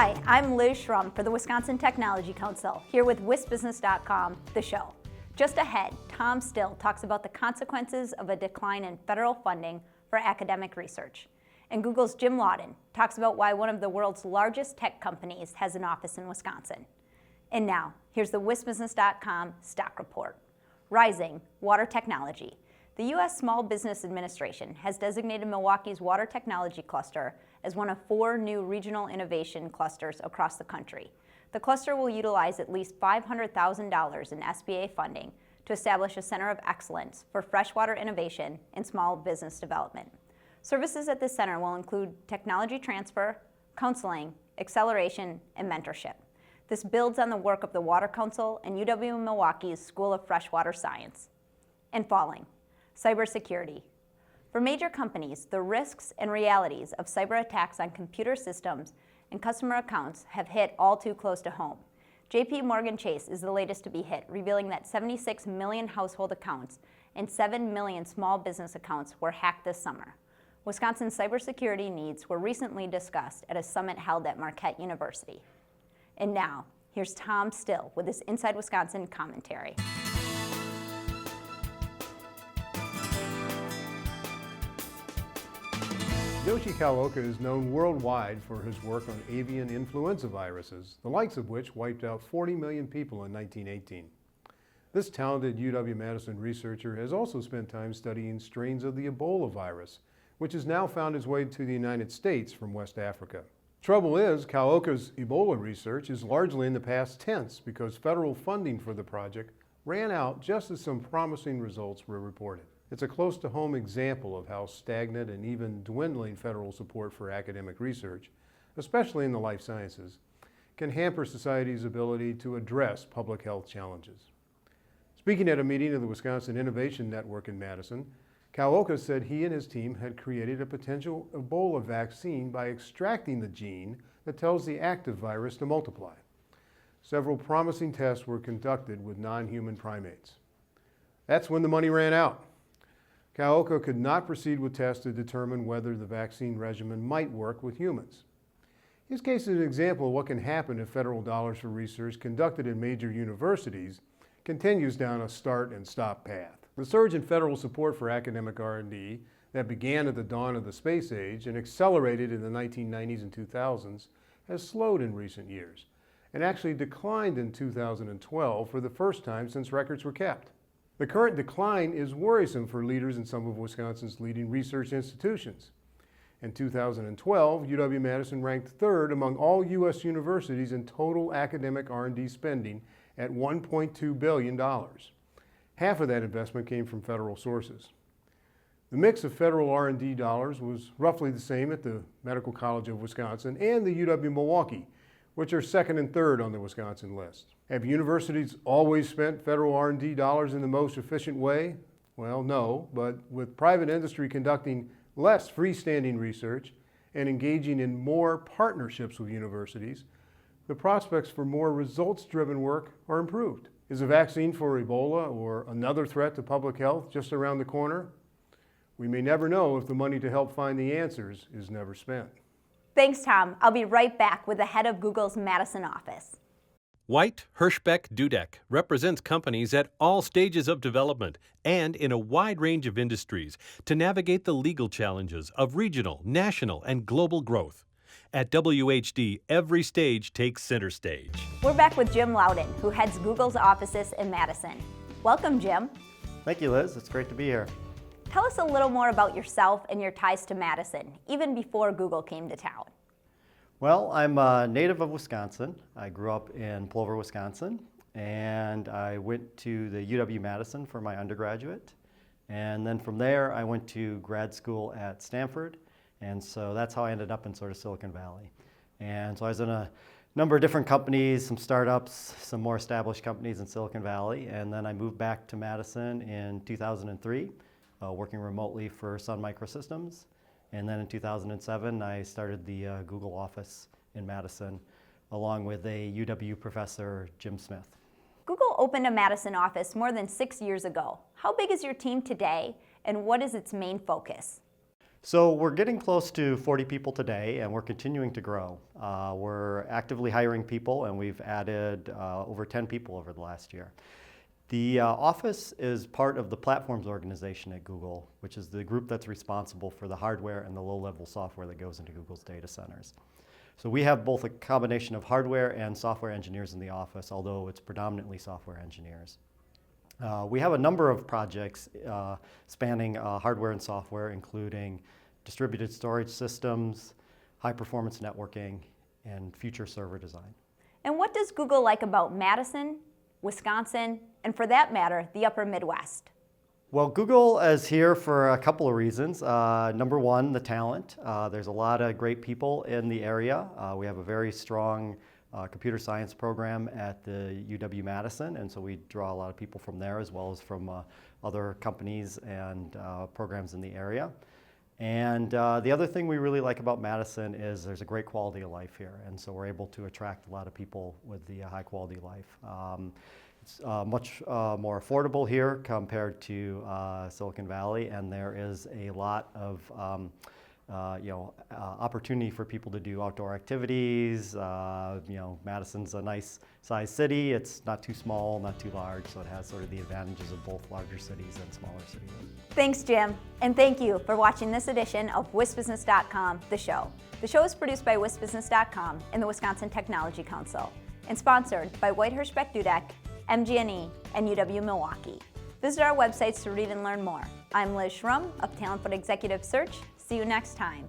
Hi, I'm Liz Schrum for the Wisconsin Technology Council, here with WisBusiness.com, the show. Just ahead, Tom Still talks about the consequences of a decline in federal funding for academic research. And Google's Jim Laudon talks about why one of the world's largest tech companies has an office in Wisconsin. And now, here's the WisBusiness.com stock report. Rising water technology. The U.S. Small Business Administration has designated Milwaukee's water technology cluster as one of 4 new regional innovation clusters across the country. The cluster will utilize at least $500,000 in SBA funding to establish a center of excellence for freshwater innovation and small business development. Services at this center will include technology transfer, counseling, acceleration, and mentorship. This builds on the work of the Water Council and UW-Milwaukee's School of Freshwater Science. And falling. Cybersecurity. For major companies, the risks and realities of cyber attacks on computer systems and customer accounts have hit all too close to home. JP Morgan Chase is the latest to be hit, revealing that 76 million household accounts and 7 million small business accounts were hacked this summer. Wisconsin's cybersecurity needs were recently discussed at a summit held at Marquette University. And now, here's Tom Still with his Inside Wisconsin commentary. Yoshi Kawaoka is known worldwide for his work on avian influenza viruses, the likes of which wiped out 40 million people in 1918. This talented UW-Madison researcher has also spent time studying strains of the Ebola virus, which has now found its way to the United States from West Africa. Trouble is, Kawaoka's Ebola research is largely in the past tense because federal funding for the project ran out just as some promising results were reported. It's a close-to-home example of how stagnant and even dwindling federal support for academic research, especially in the life sciences, can hamper society's ability to address public health challenges. Speaking at a meeting of the Wisconsin Innovation Network in Madison, Kawaoka said he and his team had created a potential Ebola vaccine by extracting the gene that tells the active virus to multiply. Several promising tests were conducted with non-human primates. That's when the money ran out. Kawaoka could not proceed with tests to determine whether the vaccine regimen might work with humans. His case is an example of what can happen if federal dollars for research conducted in major universities continues down a start and stop path. The surge in federal support for academic R&D that began at the dawn of the space age and accelerated in the 1990s and 2000s has slowed in recent years and actually declined in 2012 for the first time since records were kept. The current decline is worrisome for leaders in some of Wisconsin's leading research institutions. In 2012, UW-Madison ranked 3rd among all U.S. universities in total academic R&D spending at $1.2 billion. Half of that investment came from federal sources. The mix of federal R&D dollars was roughly the same at the Medical College of Wisconsin and the UW-Milwaukee, which are 2nd and 3rd on the Wisconsin list. Have universities always spent federal R&D dollars in the most efficient way? Well, no, but with private industry conducting less freestanding research and engaging in more partnerships with universities, the prospects for more results-driven work are improved. Is a vaccine for Ebola or another threat to public health just around the corner? We may never know if the money to help find the answers is never spent. Thanks, Tom. I'll be right back with the head of Google's Madison office. White Hirschbeck Dudek represents companies at all stages of development and in a wide range of industries to navigate the legal challenges of regional, national, and global growth. At WHD, every stage takes center stage. We're back with Jim Laudon, who heads Google's offices in Madison. Welcome, Jim. Thank you, Liz. It's great to be here. Tell us a little more about yourself and your ties to Madison, even before Google came to town. Well, I'm a native of Wisconsin. I grew up in Plover, Wisconsin, and I went to the UW-Madison for my undergraduate. And then from there, I went to grad school at Stanford, and so that's how I ended up in sort of Silicon Valley. And so I was in a number of different companies, some startups, some more established companies in Silicon Valley, and then I moved back to Madison in 2003, working remotely for Sun Microsystems. And then in 2007, I started the Google office in Madison, along with a UW professor, Jim Smith. Google opened a Madison office more than 6 years ago. How big is your team today, and what is its main focus? So we're getting close to 40 people today, and we're continuing to grow. We're actively hiring people, and we've added over 10 people over the last year. The office is part of the platforms organization at Google, which is the group that's responsible for the hardware and the low-level software that goes into Google's data centers. So we have both a combination of hardware and software engineers in the office, although it's predominantly software engineers. We have a number of projects spanning hardware and software, including distributed storage systems, high-performance networking, and future server design. And what does Google like about Madison, Wisconsin, and for that matter, the upper Midwest? Well, Google is here for a couple of reasons. Number one, the talent. There's a lot of great people in the area. We have a very strong computer science program at the UW-Madison, and so we draw a lot of people from there as well as from other companies and programs in the area. And the other thing we really like about Madison is there's a great quality of life here, and so we're able to attract a lot of people with the high quality life. It's much more affordable here compared to Silicon Valley, and there is a lot of opportunity for people to do outdoor activities. Madison's a nice sized city. It's not too small, not too large, so it has sort of the advantages of both larger cities and smaller cities. Thanks, Jim, and thank you for watching this edition of WisBusiness.com, the show. The show is produced by WisBusiness.com and the Wisconsin Technology Council, and sponsored by White Hirschbeck Dudek, MGNE, and UW-Milwaukee. Visit our websites to read and learn more. I'm Liz Schrum of Talent But Executive Search. See you next time.